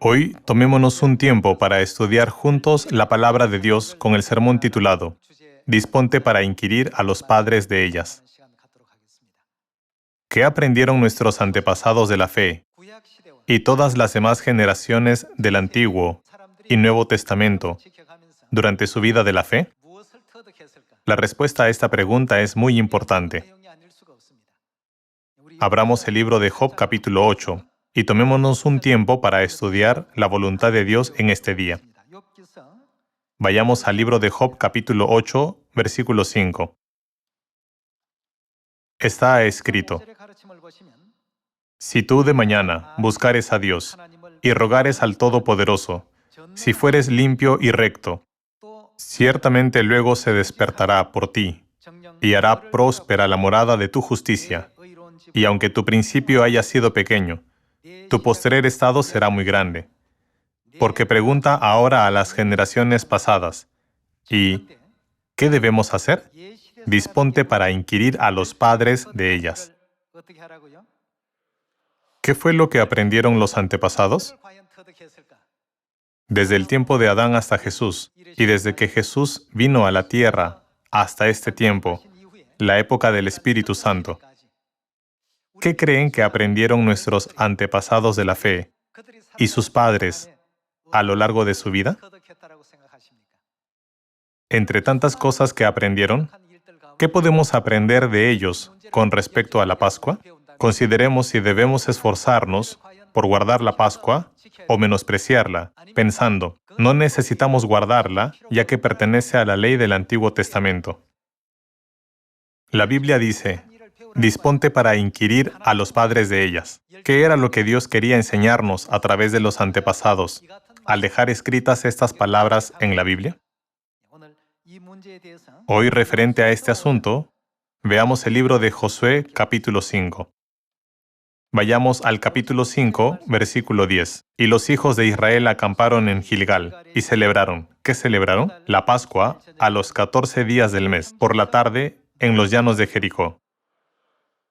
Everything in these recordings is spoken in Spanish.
Hoy tomémonos un tiempo para estudiar juntos la palabra de Dios con el sermón titulado Disponte para inquirir a los padres de ellas. ¿Qué aprendieron nuestros antepasados de la fe y todas las demás generaciones del Antiguo y Nuevo Testamento durante su vida de la fe? La respuesta a esta pregunta es muy importante. Abramos el libro de Job capítulo 8 y tomémonos un tiempo para estudiar la voluntad de Dios en este día. Vayamos al libro de Job capítulo 8, versículo 5. Está escrito: Si tú de mañana buscares a Dios y rogares al Todopoderoso, si fueres limpio y recto, ciertamente luego se despertará por ti y hará próspera la morada de tu justicia. Y aunque tu principio haya sido pequeño, tu postrer estado será muy grande. Porque pregunta ahora a las generaciones pasadas, ¿y qué debemos hacer? Disponte para inquirir a los padres de ellas. ¿Qué fue lo que aprendieron los antepasados? Desde el tiempo de Adán hasta Jesús, y desde que Jesús vino a la tierra hasta este tiempo, la época del Espíritu Santo, ¿qué creen que aprendieron nuestros antepasados de la fe y sus padres a lo largo de su vida? Entre tantas cosas que aprendieron, ¿qué podemos aprender de ellos con respecto a la Pascua? Consideremos si debemos esforzarnos por guardar la Pascua o menospreciarla, pensando, no necesitamos guardarla ya que pertenece a la ley del Antiguo Testamento. La Biblia dice: disponte para inquirir a los padres de ellas. ¿Qué era lo que Dios quería enseñarnos a través de los antepasados al dejar escritas estas palabras en la Biblia? Hoy, referente a este asunto, veamos el libro de Josué, capítulo 5. Vayamos al capítulo 5, versículo 10. Y los hijos de Israel acamparon en Gilgal y celebraron. ¿Qué celebraron? La Pascua a los 14 días del mes, por la tarde, en los llanos de Jericó.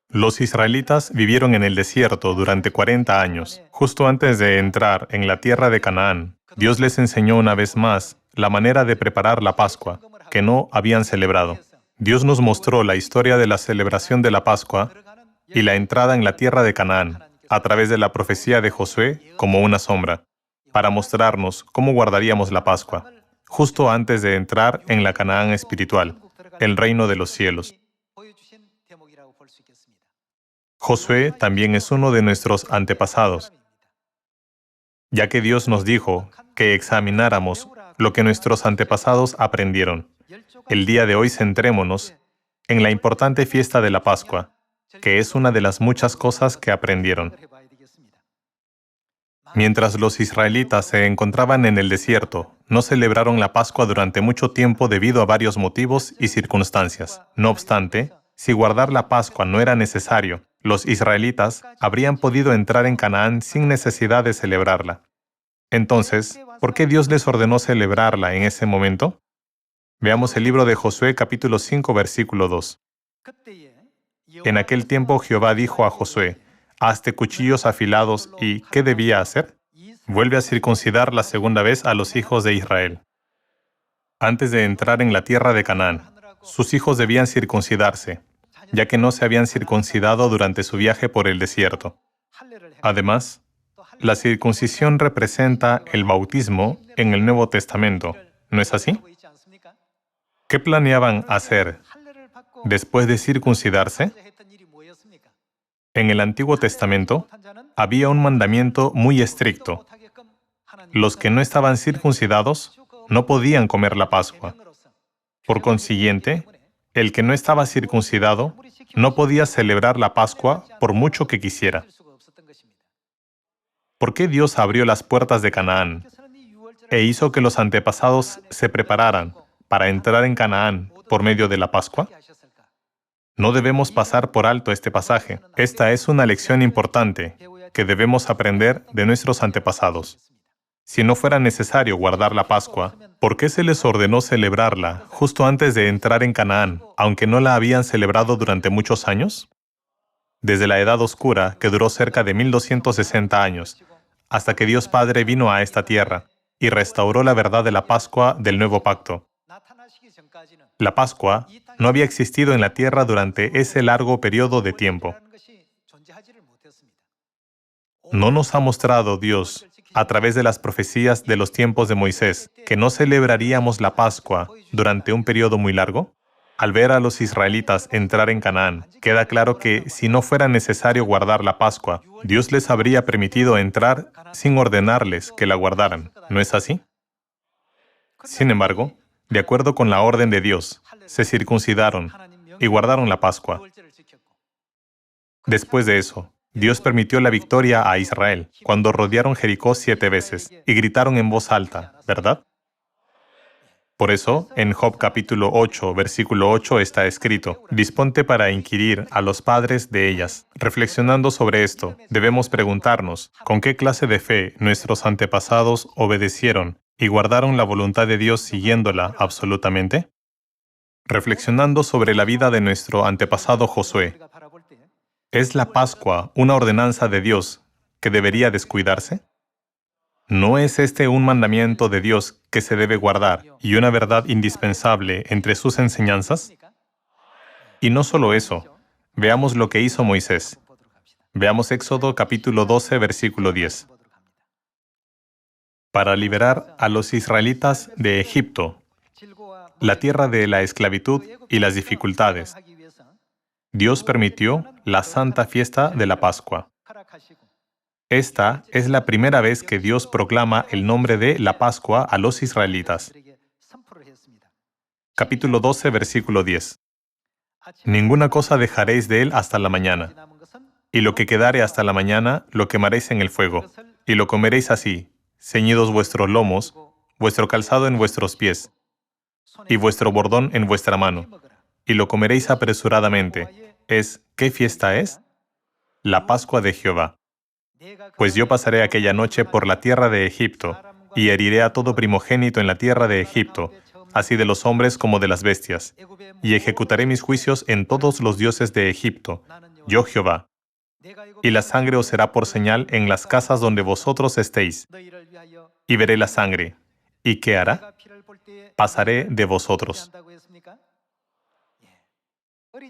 Los israelitas vivieron en el desierto durante 40 años. Justo antes de entrar en la tierra de Canaán, Dios les enseñó una vez más la manera de preparar la Pascua, que no habían celebrado. Dios nos mostró la historia de la celebración de la Pascua y la entrada en la tierra de Canaán, a través de la profecía de Josué como una sombra, para mostrarnos cómo guardaríamos la Pascua, justo antes de entrar en la Canaán espiritual, el reino de los cielos. Josué también es uno de nuestros antepasados, ya que Dios nos dijo que examináramos lo que nuestros antepasados aprendieron. El día de hoy centrémonos en la importante fiesta de la Pascua, que es una de las muchas cosas que aprendieron. Mientras los israelitas se encontraban en el desierto, no celebraron la Pascua durante mucho tiempo debido a varios motivos y circunstancias. No obstante, si guardar la Pascua no era necesario, los israelitas habrían podido entrar en Canaán sin necesidad de celebrarla. Entonces, ¿por qué Dios les ordenó celebrarla en ese momento? Veamos el libro de Josué capítulo 5, versículo 2. En aquel tiempo Jehová dijo a Josué: hazte cuchillos afilados, ¿y qué debía hacer? Vuelve a circuncidar la segunda vez a los hijos de Israel. Antes de entrar en la tierra de Canaán, sus hijos debían circuncidarse, ya que no se habían circuncidado durante su viaje por el desierto. Además, la circuncisión representa el bautismo en el Nuevo Testamento, ¿no es así? ¿Qué planeaban hacer después de circuncidarse? En el Antiguo Testamento había un mandamiento muy estricto. Los que no estaban circuncidados no podían comer la Pascua. Por consiguiente, el que no estaba circuncidado no podía celebrar la Pascua por mucho que quisiera. ¿Por qué Dios abrió las puertas de Canaán e hizo que los antepasados se prepararan para entrar en Canaán por medio de la Pascua? No debemos pasar por alto este pasaje. Esta es una lección importante que debemos aprender de nuestros antepasados. Si no fuera necesario guardar la Pascua, ¿por qué se les ordenó celebrarla justo antes de entrar en Canaán, aunque no la habían celebrado durante muchos años? Desde la Edad Oscura, que duró cerca de 1260 años, hasta que Dios Padre vino a esta tierra y restauró la verdad de la Pascua del nuevo pacto. La Pascua no había existido en la tierra durante ese largo periodo de tiempo. ¿No nos ha mostrado Dios, a través de las profecías de los tiempos de Moisés, que no celebraríamos la Pascua durante un periodo muy largo? Al ver a los israelitas entrar en Canaán, queda claro que si no fuera necesario guardar la Pascua, Dios les habría permitido entrar sin ordenarles que la guardaran. ¿No es así? Sin embargo, de acuerdo con la orden de Dios, se circuncidaron y guardaron la Pascua. Después de eso, Dios permitió la victoria a Israel cuando rodearon Jericó 7 veces y gritaron en voz alta, ¿verdad? Por eso, en Job capítulo 8, versículo 8 está escrito, «Disponte para inquirir a los padres de ellas». Reflexionando sobre esto, debemos preguntarnos, ¿con qué clase de fe nuestros antepasados obedecieron y guardaron la voluntad de Dios siguiéndola absolutamente? Reflexionando sobre la vida de nuestro antepasado Josué, ¿es la Pascua una ordenanza de Dios que debería descuidarse? ¿No es este un mandamiento de Dios que se debe guardar y una verdad indispensable entre sus enseñanzas? Y no solo eso, veamos lo que hizo Moisés. Veamos Éxodo capítulo 12, versículo 10. Para liberar a los israelitas de Egipto, la tierra de la esclavitud y las dificultades, Dios permitió la santa fiesta de la Pascua. Esta es la primera vez que Dios proclama el nombre de la Pascua a los israelitas. Capítulo 12, versículo 10. Ninguna cosa dejaréis de él hasta la mañana, y lo que quedare hasta la mañana lo quemaréis en el fuego, y lo comeréis así, ceñidos vuestros lomos, vuestro calzado en vuestros pies, y vuestro bordón en vuestra mano, y lo comeréis apresuradamente. ¿Qué fiesta es? La Pascua de Jehová. Pues yo pasaré aquella noche por la tierra de Egipto, y heriré a todo primogénito en la tierra de Egipto, así de los hombres como de las bestias, y ejecutaré mis juicios en todos los dioses de Egipto, yo Jehová. Y la sangre os será por señal en las casas donde vosotros estéis, y veré la sangre. ¿Y qué hará? Pasaré de vosotros.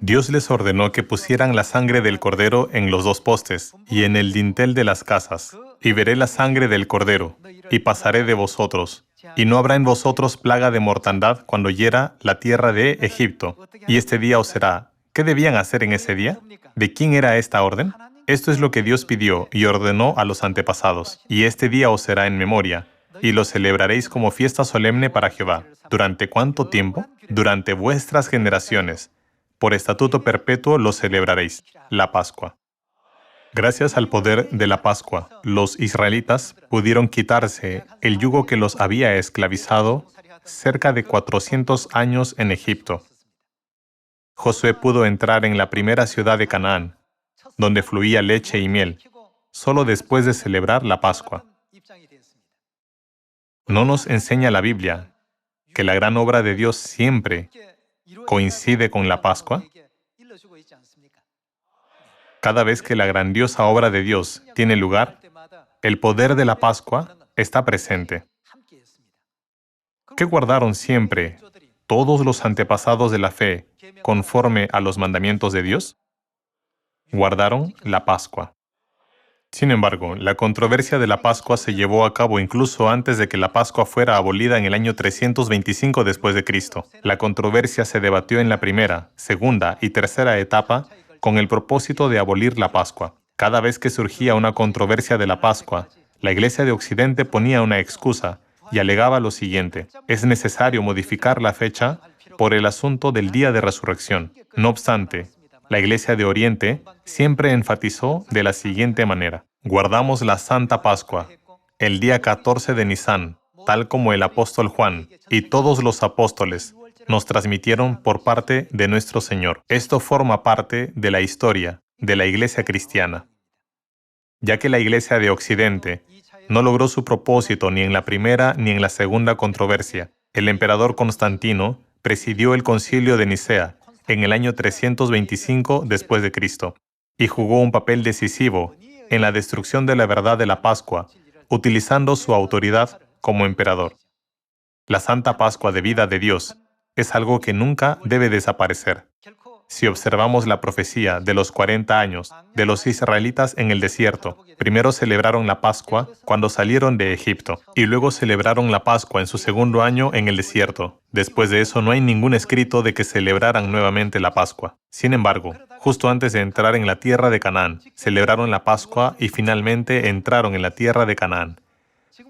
Dios les ordenó que pusieran la sangre del cordero en los 2 postes y en el dintel de las casas. Y veré la sangre del cordero, y pasaré de vosotros. Y no habrá en vosotros plaga de mortandad cuando hiera la tierra de Egipto. Y este día os será. ¿Qué debían hacer en ese día? ¿De quién era esta orden? Esto es lo que Dios pidió y ordenó a los antepasados. Y este día os será en memoria, y lo celebraréis como fiesta solemne para Jehová. ¿Durante cuánto tiempo? Durante vuestras generaciones. Por estatuto perpetuo lo celebraréis, la Pascua. Gracias al poder de la Pascua, los israelitas pudieron quitarse el yugo que los había esclavizado cerca de 400 años en Egipto. Josué pudo entrar en la primera ciudad de Canaán, donde fluía leche y miel, solo después de celebrar la Pascua. ¿No nos enseña la Biblia que la gran obra de Dios siempre coincide con la Pascua? Cada vez que la grandiosa obra de Dios tiene lugar, el poder de la Pascua está presente. ¿Qué guardaron siempre todos los antepasados de la fe conforme a los mandamientos de Dios? Guardaron la Pascua. Sin embargo, la controversia de la Pascua se llevó a cabo incluso antes de que la Pascua fuera abolida en el año 325 después de Cristo. La controversia se debatió en la primera, segunda y tercera etapa con el propósito de abolir la Pascua. Cada vez que surgía una controversia de la Pascua, la Iglesia de Occidente ponía una excusa y alegaba lo siguiente: es necesario modificar la fecha por el asunto del día de resurrección. No obstante, la Iglesia de Oriente siempre enfatizó de la siguiente manera: guardamos la Santa Pascua el día 14 de Nisán, tal como el apóstol Juan y todos los apóstoles nos transmitieron por parte de nuestro Señor. Esto forma parte de la historia de la Iglesia cristiana. Ya que la Iglesia de Occidente no logró su propósito ni en la primera ni en la segunda controversia, el emperador Constantino presidió el Concilio de Nicea en el año 325 después de Cristo y jugó un papel decisivo en la destrucción de la verdad de la Pascua utilizando su autoridad como emperador. La Santa Pascua de vida de Dios es algo que nunca debe desaparecer. Si observamos la profecía de los 40 años de los israelitas en el desierto, primero celebraron la Pascua cuando salieron de Egipto, y luego celebraron la Pascua en su segundo año en el desierto. Después de eso no hay ningún escrito de que celebraran nuevamente la Pascua. Sin embargo, justo antes de entrar en la tierra de Canaán, celebraron la Pascua y finalmente entraron en la tierra de Canaán.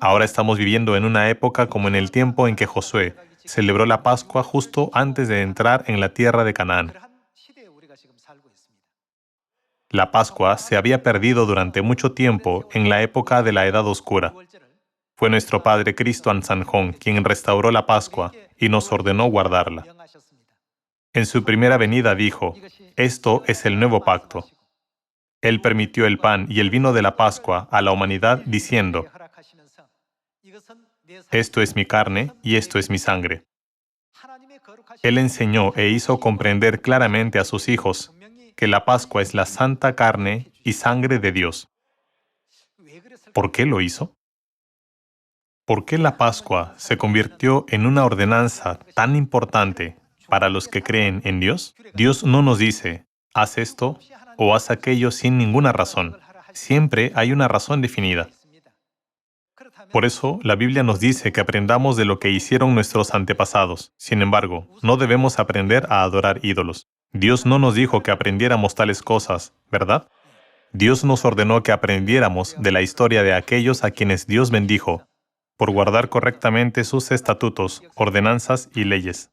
Ahora estamos viviendo en una época como en el tiempo en que Josué celebró la Pascua justo antes de entrar en la tierra de Canaán. La Pascua se había perdido durante mucho tiempo en la época de la Edad Oscura. Fue nuestro Padre Cristo Ansanjón quien restauró la Pascua y nos ordenó guardarla. En su primera venida dijo, «Esto es el nuevo pacto». Él permitió el pan y el vino de la Pascua a la humanidad diciendo, «Esto es mi carne y esto es mi sangre». Él enseñó e hizo comprender claramente a sus hijos que la Pascua es la santa carne y sangre de Dios. ¿Por qué lo hizo? ¿Por qué la Pascua se convirtió en una ordenanza tan importante para los que creen en Dios? Dios no nos dice, haz esto o haz aquello sin ninguna razón. Siempre hay una razón definida. Por eso, la Biblia nos dice que aprendamos de lo que hicieron nuestros antepasados. Sin embargo, no debemos aprender a adorar ídolos. Dios no nos dijo que aprendiéramos tales cosas, ¿verdad? Dios nos ordenó que aprendiéramos de la historia de aquellos a quienes Dios bendijo, por guardar correctamente sus estatutos, ordenanzas y leyes.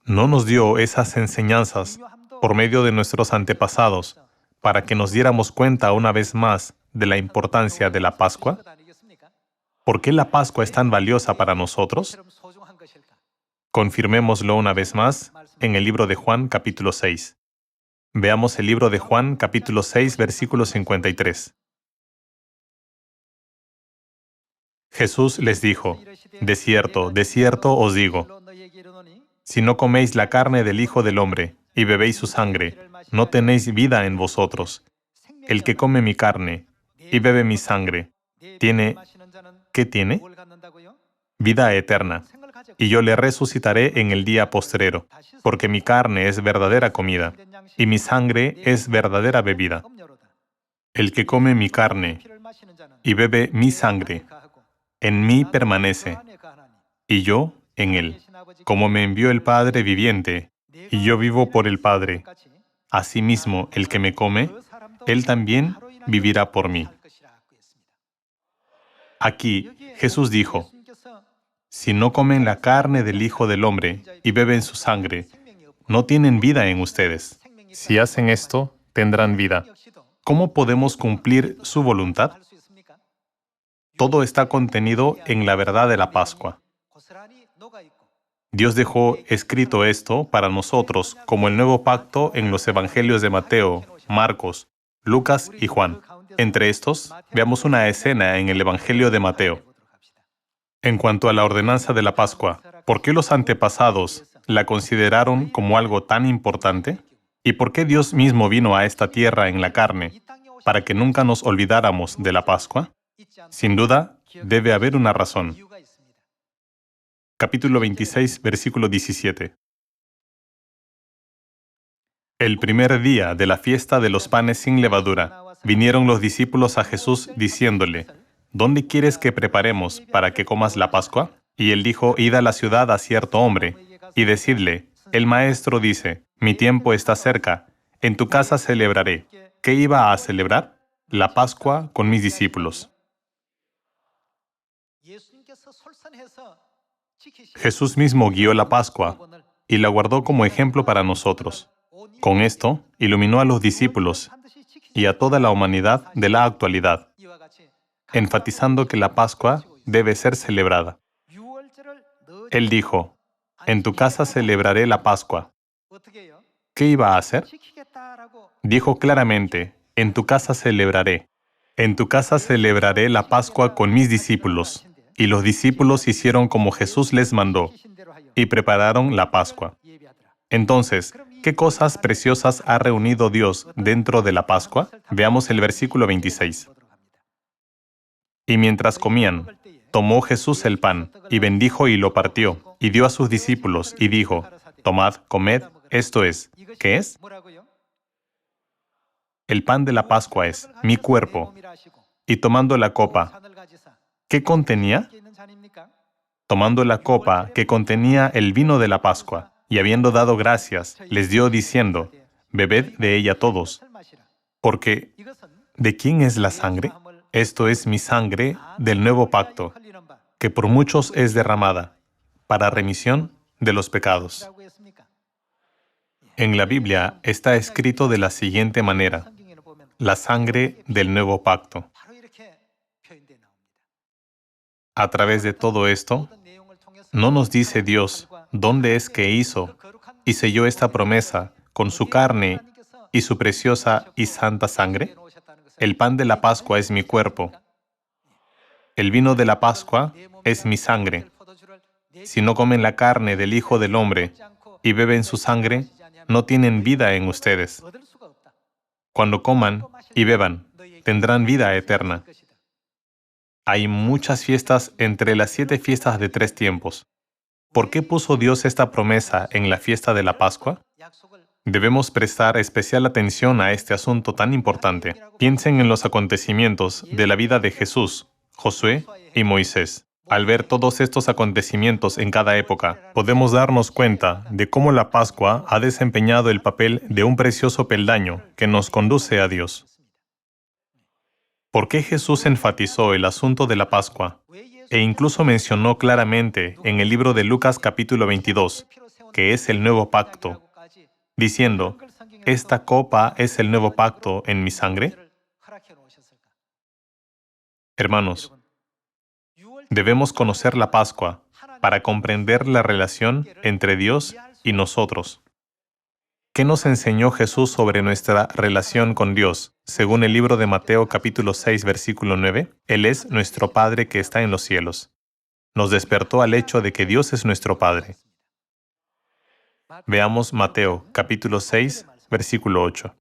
No nos dio esas enseñanzas por medio de nuestros antepasados para que nos diéramos cuenta una vez más de la importancia de la Pascua. ¿Por qué la Pascua es tan valiosa para nosotros? Confirmémoslo una vez más en el libro de Juan, capítulo 6. Veamos el libro de Juan, capítulo 6, versículo 53. Jesús les dijo, de cierto os digo, si no coméis la carne del Hijo del Hombre y bebéis su sangre, no tenéis vida en vosotros. El que come mi carne y bebe mi sangre, ¿qué tiene? Vida eterna. Y yo le resucitaré en el día postrero, porque mi carne es verdadera comida, y mi sangre es verdadera bebida. El que come mi carne y bebe mi sangre, en mí permanece, y yo en él. Como me envió el Padre viviente, y yo vivo por el Padre, asimismo el que me come, él también vivirá por mí. Aquí Jesús dijo, si no comen la carne del Hijo del Hombre y beben su sangre, no tienen vida en ustedes. Si hacen esto, tendrán vida. ¿Cómo podemos cumplir su voluntad? Todo está contenido en la verdad de la Pascua. Dios dejó escrito esto para nosotros como el nuevo pacto en los evangelios de Mateo, Marcos, Lucas y Juan. Entre estos, veamos una escena en el evangelio de Mateo. En cuanto a la ordenanza de la Pascua, ¿por qué los antepasados la consideraron como algo tan importante? ¿Y por qué Dios mismo vino a esta tierra en la carne para que nunca nos olvidáramos de la Pascua? Sin duda, debe haber una razón. Capítulo 26, versículo 17. El primer día de la fiesta de los panes sin levadura, vinieron los discípulos a Jesús diciéndole, ¿dónde quieres que preparemos para que comas la Pascua? Y él dijo, id a la ciudad a cierto hombre, y decidle, el maestro dice, mi tiempo está cerca, en tu casa celebraré. ¿Qué iba a celebrar? La Pascua con mis discípulos. Jesús mismo guió la Pascua y la guardó como ejemplo para nosotros. Con esto, iluminó a los discípulos y a toda la humanidad de la actualidad, enfatizando que la Pascua debe ser celebrada. Él dijo, en tu casa celebraré la Pascua. ¿Qué iba a hacer? Dijo claramente, en tu casa celebraré. En tu casa celebraré la Pascua con mis discípulos. Y los discípulos hicieron como Jesús les mandó, y prepararon la Pascua. Entonces, ¿qué cosas preciosas ha reunido Dios dentro de la Pascua? Veamos el versículo 26. Y mientras comían, tomó Jesús el pan, y bendijo y lo partió, y dio a sus discípulos, y dijo, tomad, comed, esto es, ¿qué es? El pan de la Pascua es mi cuerpo. Y tomando la copa, ¿qué contenía? Tomando la copa que contenía el vino de la Pascua, y habiendo dado gracias, les dio diciendo, bebed de ella todos, porque ¿de quién es la sangre? Esto es mi sangre del nuevo pacto, que por muchos es derramada, para remisión de los pecados. En la Biblia está escrito de la siguiente manera, la sangre del nuevo pacto. A través de todo esto, ¿no nos dice Dios dónde es que hizo y selló esta promesa con su carne y su preciosa y santa sangre? El pan de la Pascua es mi cuerpo. El vino de la Pascua es mi sangre. Si no comen la carne del Hijo del Hombre y beben su sangre, no tienen vida en ustedes. Cuando coman y beban, tendrán vida eterna. Hay muchas fiestas entre las 7 fiestas de 3 tiempos. ¿Por qué puso Dios esta promesa en la fiesta de la Pascua? Debemos prestar especial atención a este asunto tan importante. Piensen en los acontecimientos de la vida de Jesús, Josué y Moisés. Al ver todos estos acontecimientos en cada época, podemos darnos cuenta de cómo la Pascua ha desempeñado el papel de un precioso peldaño que nos conduce a Dios. ¿Por qué Jesús enfatizó el asunto de la Pascua? E incluso mencionó claramente en el libro de Lucas capítulo 22, que es el nuevo pacto, diciendo, ¿esta copa es el nuevo pacto en mi sangre? Hermanos, debemos conocer la Pascua para comprender la relación entre Dios y nosotros. ¿Qué nos enseñó Jesús sobre nuestra relación con Dios? Según el libro de Mateo capítulo 6, versículo 9, Él es nuestro Padre que está en los cielos. Nos despertó al hecho de que Dios es nuestro Padre. Veamos Mateo capítulo 6, versículo 8.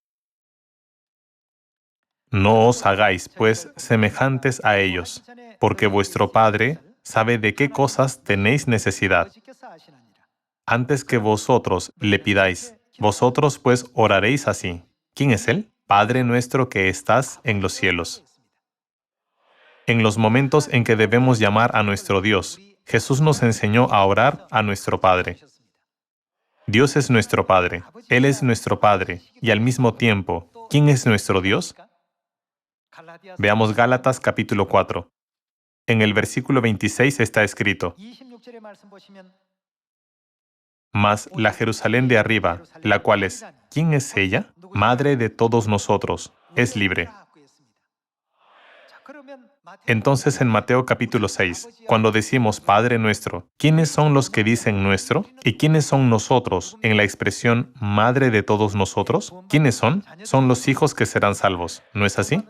No os hagáis, pues, semejantes a ellos, porque vuestro Padre sabe de qué cosas tenéis necesidad, antes que vosotros le pidáis. Vosotros pues oraréis así. ¿Quién es Él? Padre nuestro que estás en los cielos. En los momentos en que debemos llamar a nuestro Dios, Jesús nos enseñó a orar a nuestro Padre. Dios es nuestro Padre, Él es nuestro Padre, y al mismo tiempo, ¿quién es nuestro Dios? Veamos Gálatas capítulo 4. En el versículo 26 está escrito, mas la Jerusalén de arriba, la cual es, ¿quién es ella? Madre de todos nosotros, es libre. Entonces en Mateo capítulo 6, cuando decimos Padre nuestro, ¿quiénes son los que dicen nuestro? ¿Y quiénes son nosotros en la expresión Madre de todos nosotros? ¿Quiénes son? Son los hijos que serán salvos, ¿no es así?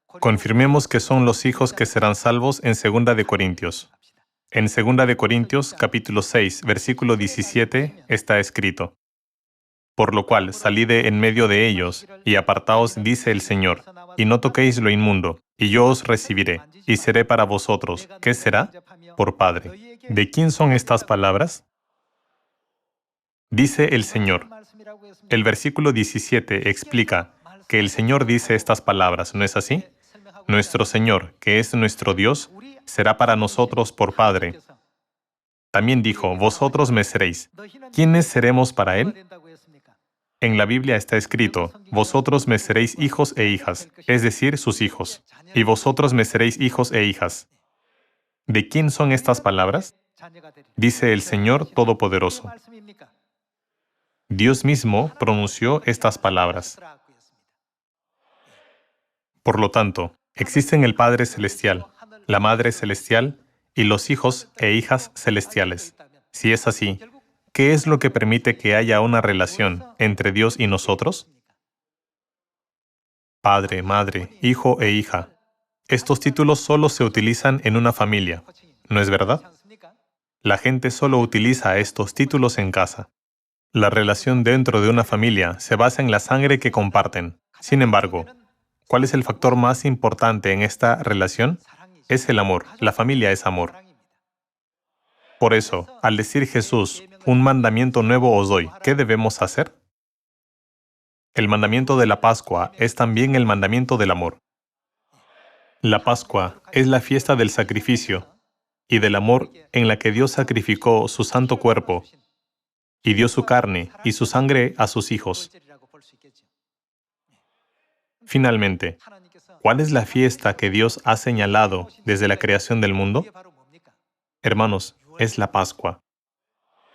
Confirmemos que son los hijos que serán salvos en 2 de Corintios. En 2 de Corintios, capítulo 6, versículo 17, está escrito, por lo cual salid de en medio de ellos, y apartaos, dice el Señor, y no toquéis lo inmundo, y yo os recibiré, y seré para vosotros. ¿Qué será? Por Padre. ¿De quién son estas palabras? Dice el Señor. El versículo 17 explica que el Señor dice estas palabras, ¿no es así? Nuestro Señor, que es nuestro Dios, será para nosotros por Padre. También dijo, vosotros me seréis. ¿Quiénes seremos para Él? En la Biblia está escrito, vosotros me seréis hijos e hijas, es decir, sus hijos. Y vosotros me seréis hijos e hijas. ¿De quién son estas palabras? Dice el Señor Todopoderoso. Dios mismo pronunció estas palabras. Por lo tanto, existen el Padre Celestial, la Madre Celestial y los hijos e hijas celestiales. Si es así, ¿qué es lo que permite que haya una relación entre Dios y nosotros? Padre, madre, hijo e hija. Estos títulos solo se utilizan en una familia, ¿no es verdad? La gente solo utiliza estos títulos en casa. La relación dentro de una familia se basa en la sangre que comparten. Sin embargo, ¿Cuál es el factor más importante en esta relación? Es el amor. La familia es amor. Por eso, al decir Jesús, un mandamiento nuevo os doy, ¿qué debemos hacer? El mandamiento de la Pascua es también el mandamiento del amor. La Pascua es la fiesta del sacrificio y del amor en la que Dios sacrificó su santo cuerpo y dio su carne y su sangre a sus hijos. Finalmente, ¿cuál es la fiesta que Dios ha señalado desde la creación del mundo? Hermanos, es la Pascua.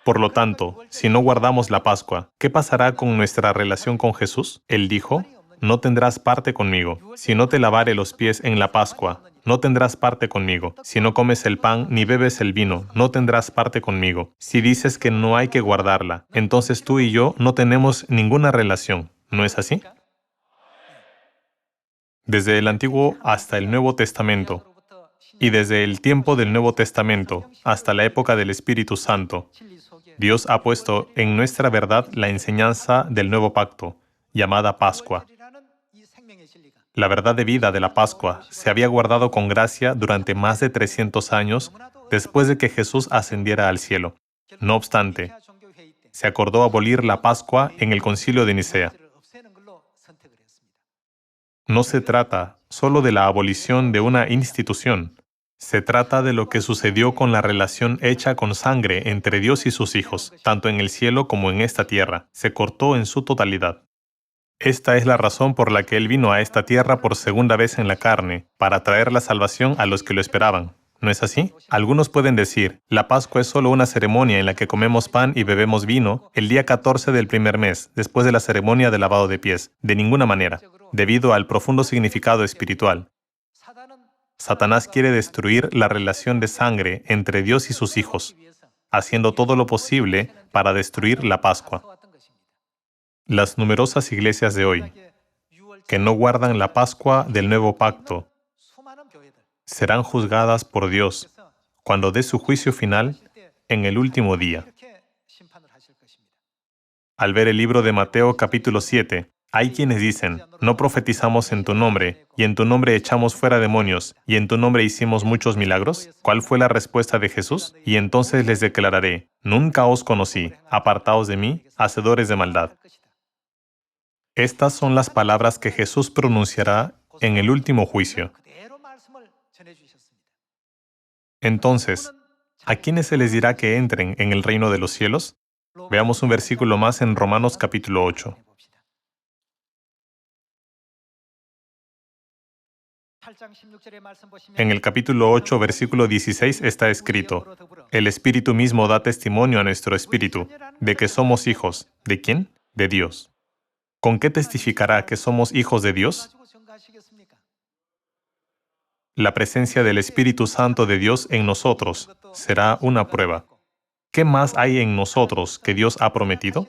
Por lo tanto, si no guardamos la Pascua, ¿qué pasará con nuestra relación con Jesús? Él dijo, no tendrás parte conmigo. Si no te lavare los pies en la Pascua, no tendrás parte conmigo. Si no comes el pan ni bebes el vino, no tendrás parte conmigo. Si dices que no hay que guardarla, entonces tú y yo no tenemos ninguna relación. ¿No es así? Desde el Antiguo hasta el Nuevo Testamento, y desde el tiempo del Nuevo Testamento hasta la época del Espíritu Santo, Dios ha puesto en nuestra verdad la enseñanza del nuevo pacto, llamada Pascua. La verdad de vida de la Pascua se había guardado con gracia durante más de 300 años después de que Jesús ascendiera al cielo. No obstante, se acordó abolir la Pascua en el Concilio de Nicea. No se trata solo de la abolición de una institución. Se trata de lo que sucedió con la relación hecha con sangre entre Dios y sus hijos, tanto en el cielo como en esta tierra. Se cortó en su totalidad. Esta es la razón por la que Él vino a esta tierra por segunda vez en la carne, para traer la salvación a los que lo esperaban. ¿No es así? Algunos pueden decir, la Pascua es solo una ceremonia en la que comemos pan y bebemos vino el día 14 del primer mes, después de la ceremonia de lavado de pies. De ninguna manera, debido al profundo significado espiritual. Satanás quiere destruir la relación de sangre entre Dios y sus hijos, haciendo todo lo posible para destruir la Pascua. Las numerosas iglesias de hoy, que no guardan la Pascua del nuevo pacto, serán juzgadas por Dios cuando dé su juicio final en el último día. Al ver el libro de Mateo capítulo 7, hay quienes dicen, no profetizamos en tu nombre, y en tu nombre echamos fuera demonios, y en tu nombre hicimos muchos milagros. ¿Cuál fue la respuesta de Jesús? Y entonces les declararé, nunca os conocí, apartaos de mí, hacedores de maldad. Estas son las palabras que Jesús pronunciará en el último juicio. Entonces, ¿a quiénes se les dirá que entren en el reino de los cielos? Veamos un versículo más en Romanos capítulo 8. En el capítulo 8, versículo 16 está escrito, el Espíritu mismo da testimonio a nuestro espíritu de que somos hijos. ¿De quién? De Dios. ¿Con qué testificará que somos hijos de Dios? La presencia del Espíritu Santo de Dios en nosotros será una prueba. ¿Qué más hay en nosotros que Dios ha prometido?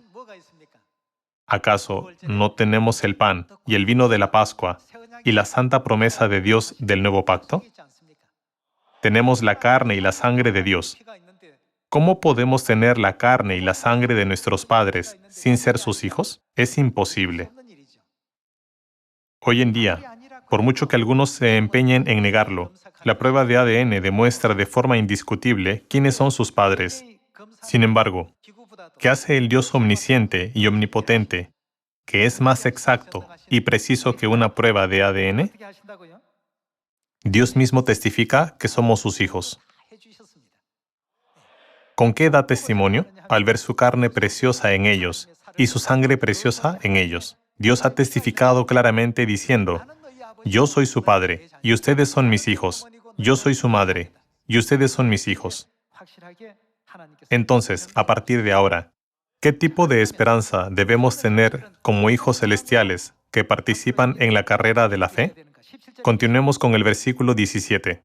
¿Acaso no tenemos el pan y el vino de la Pascua y la santa promesa de Dios del nuevo pacto? Tenemos la carne y la sangre de Dios. ¿Cómo podemos tener la carne y la sangre de nuestros padres sin ser sus hijos? Es imposible. Hoy en día, por mucho que algunos se empeñen en negarlo, la prueba de ADN demuestra de forma indiscutible quiénes son sus padres. Sin embargo, ¿qué hace el Dios omnisciente y omnipotente, que es más exacto y preciso que una prueba de ADN? Dios mismo testifica que somos sus hijos. ¿Con qué da testimonio? Al ver su carne preciosa en ellos y su sangre preciosa en ellos. Dios ha testificado claramente diciendo, yo soy su padre, y ustedes son mis hijos. Yo soy su madre, y ustedes son mis hijos. Entonces, a partir de ahora, ¿qué tipo de esperanza debemos tener como hijos celestiales que participan en la carrera de la fe? Continuemos con el versículo 17.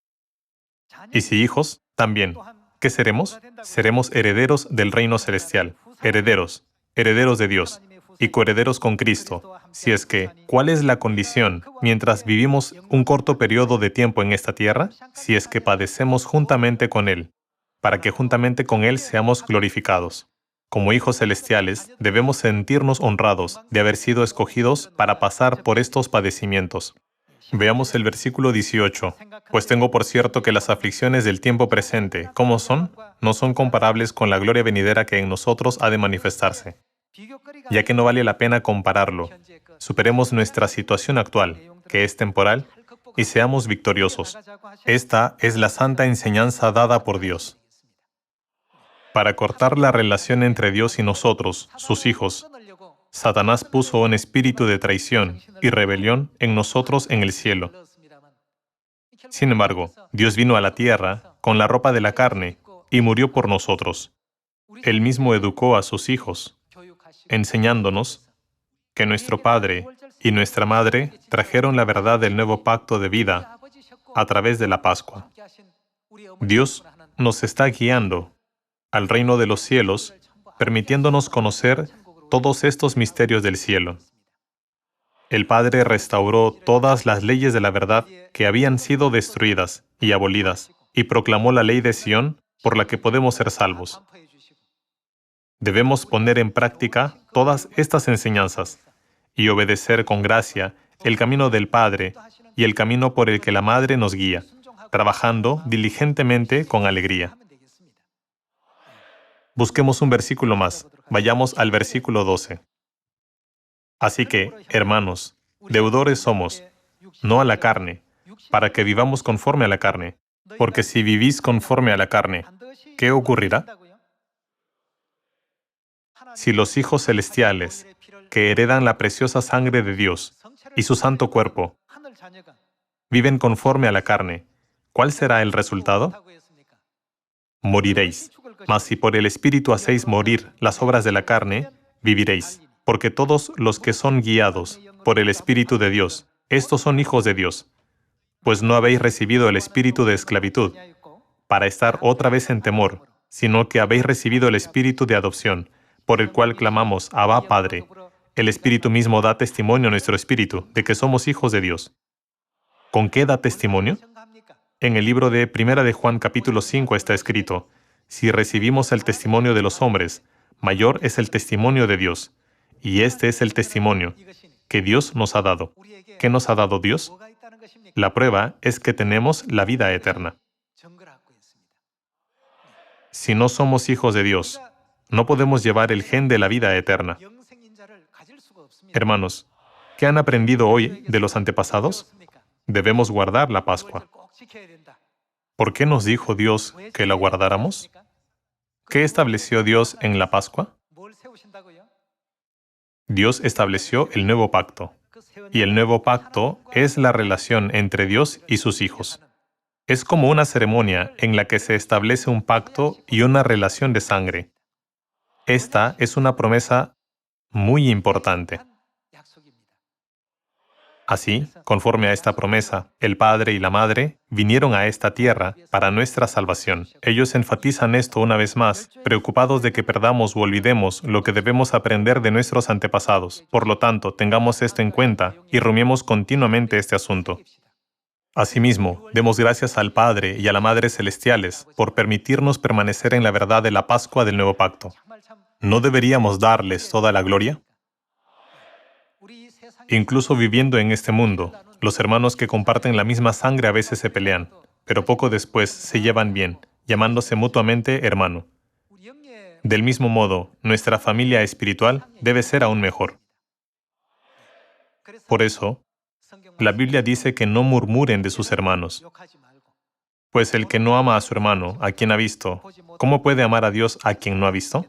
Y si hijos, también, ¿qué seremos? Seremos herederos del reino celestial, herederos de Dios, y coherederos con Cristo. Si es que, ¿cuál es la condición mientras vivimos un corto periodo de tiempo en esta tierra? Si es que padecemos juntamente con Él, para que juntamente con Él seamos glorificados. Como hijos celestiales, debemos sentirnos honrados de haber sido escogidos para pasar por estos padecimientos. Veamos el versículo 18. Pues tengo por cierto que las aflicciones del tiempo presente, ¿cómo son? No son comparables con la gloria venidera que en nosotros ha de manifestarse. Ya que no vale la pena compararlo, superemos nuestra situación actual, que es temporal, y seamos victoriosos. Esta es la santa enseñanza dada por Dios. Para cortar la relación entre Dios y nosotros, sus hijos, Satanás puso un espíritu de traición y rebelión en nosotros en el cielo. Sin embargo, Dios vino a la tierra con la ropa de la carne y murió por nosotros. Él mismo educó a sus hijos, enseñándonos que nuestro Padre y nuestra Madre trajeron la verdad del nuevo pacto de vida a través de la Pascua. Dios nos está guiando al reino de los cielos, permitiéndonos conocer todos estos misterios del cielo. El Padre restauró todas las leyes de la verdad que habían sido destruidas y abolidas, y proclamó la ley de Sión por la que podemos ser salvos. Debemos poner en práctica todas estas enseñanzas y obedecer con gracia el camino del Padre y el camino por el que la Madre nos guía, trabajando diligentemente con alegría. Busquemos un versículo más. Vayamos al versículo 12. Así que, hermanos, deudores somos, no a la carne, para que vivamos conforme a la carne. Porque si vivís conforme a la carne, ¿qué ocurrirá? Si los hijos celestiales, que heredan la preciosa sangre de Dios y su santo cuerpo, viven conforme a la carne, ¿cuál será el resultado? Moriréis. Mas si por el Espíritu hacéis morir las obras de la carne, viviréis. Porque todos los que son guiados por el Espíritu de Dios, estos son hijos de Dios. Pues no habéis recibido el espíritu de esclavitud, para estar otra vez en temor, sino que habéis recibido el espíritu de adopción, por el cual clamamos, Abba, Padre. El Espíritu mismo da testimonio a nuestro espíritu de que somos hijos de Dios. ¿Con qué da testimonio? En el libro de 1 de Juan capítulo 5 está escrito, si recibimos el testimonio de los hombres, mayor es el testimonio de Dios. Y este es el testimonio que Dios nos ha dado. ¿Qué nos ha dado Dios? La prueba es que tenemos la vida eterna. Si no somos hijos de Dios, no podemos llevar el gen de la vida eterna. Hermanos, ¿qué han aprendido hoy de los antepasados? Debemos guardar la Pascua. ¿Por qué nos dijo Dios que la guardáramos? ¿Qué estableció Dios en la Pascua? Dios estableció el nuevo pacto. Y el nuevo pacto es la relación entre Dios y sus hijos. Es como una ceremonia en la que se establece un pacto y una relación de sangre. Esta es una promesa muy importante. Así, conforme a esta promesa, el Padre y la Madre vinieron a esta tierra para nuestra salvación. Ellos enfatizan esto una vez más, preocupados de que perdamos o olvidemos lo que debemos aprender de nuestros antepasados. Por lo tanto, tengamos esto en cuenta y rumiemos continuamente este asunto. Asimismo, demos gracias al Padre y a la Madre celestiales por permitirnos permanecer en la verdad de la Pascua del Nuevo Pacto. ¿No deberíamos darles toda la gloria? Incluso viviendo en este mundo, los hermanos que comparten la misma sangre a veces se pelean, pero poco después se llevan bien, llamándose mutuamente hermano. Del mismo modo, nuestra familia espiritual debe ser aún mejor. Por eso, la Biblia dice que no murmuren de sus hermanos. Pues el que no ama a su hermano, a quien ha visto, ¿cómo puede amar a Dios a quien no ha visto?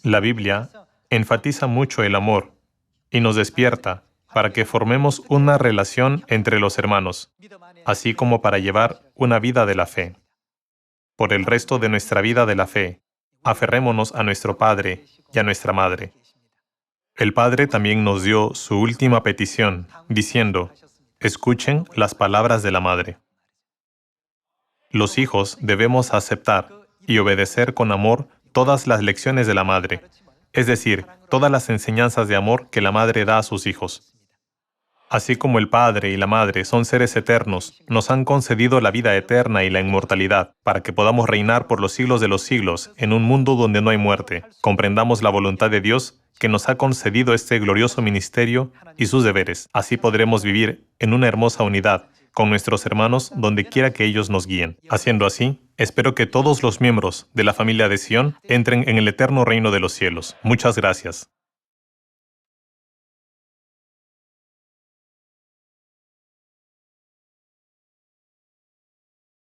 La Biblia enfatiza mucho el amor y nos despierta para que formemos una relación entre los hermanos, así como para llevar una vida de la fe. Por el resto de nuestra vida de la fe, aferrémonos a nuestro Padre y a nuestra Madre. El Padre también nos dio su última petición, diciendo, escuchen las palabras de la Madre. Los hijos debemos aceptar y obedecer con amor todas las lecciones de la Madre, es decir, todas las enseñanzas de amor que la Madre da a sus hijos. Así como el Padre y la Madre son seres eternos, nos han concedido la vida eterna y la inmortalidad, para que podamos reinar por los siglos de los siglos en un mundo donde no hay muerte. Comprendamos la voluntad de Dios, que nos ha concedido este glorioso ministerio y sus deberes. Así podremos vivir en una hermosa unidad con nuestros hermanos donde quiera que ellos nos guíen. Haciendo así, espero que todos los miembros de la familia de Sion entren en el eterno reino de los cielos. Muchas gracias.